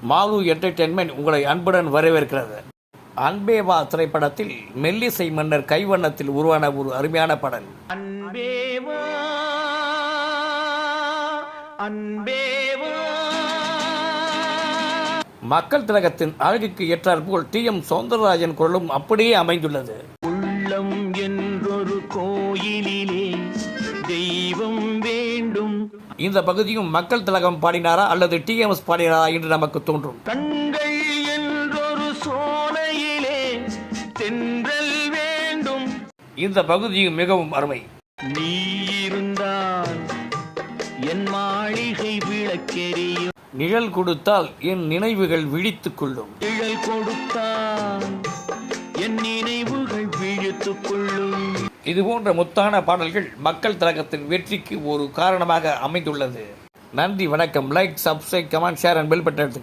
Mall entertainment உங்களை அன்புடன் வரவேற்கிறது. அன்பே வா திரைப்படத்தில் மெல்லிசை மன்னர் கைவண்ணத்தில் உருவான ஒரு அருமையான பாடல். அன்பே வா, அன்பே வா. மக்கள் திலகத்தின் அழகுக்கு ஏற்றார் போல் டி.எம். சௌந்தரராஜன் குரலும் அப்படியே அமைந்துள்ளது. உள்ளம் என்றொரு கோயிலிலே தெய்வம் வேண்டும். இந்த பகுதியும் மக்கள் திலகம் பாடினாரா அல்லது டி.எம்.எஸ் பாடினாரா என்று நமக்கு தோன்றும். கண்கள் என்றொரு சோலையிலே தென்றல் வேண்டும். இந்த பகுதியும் மிகவும் அருமை. நீ இருந்தால் என் மாளிகை விளக்கெரியும். நிழல் கொடுத்தால் என் நினைவுகள் விழித்துக் கொள்ளும். நிழல் கொடுத்தால் என் நினைவுகள் விழித்துக் கொள்ளும். இது போன்ற முத்தான பாடல்கள் மக்கள் திலகத்தின் வெற்றிக்கு ஒரு காரணமாக அமைந்துள்ளது. நன்றி, வணக்கம். Like, subscribe, comment, share and bell button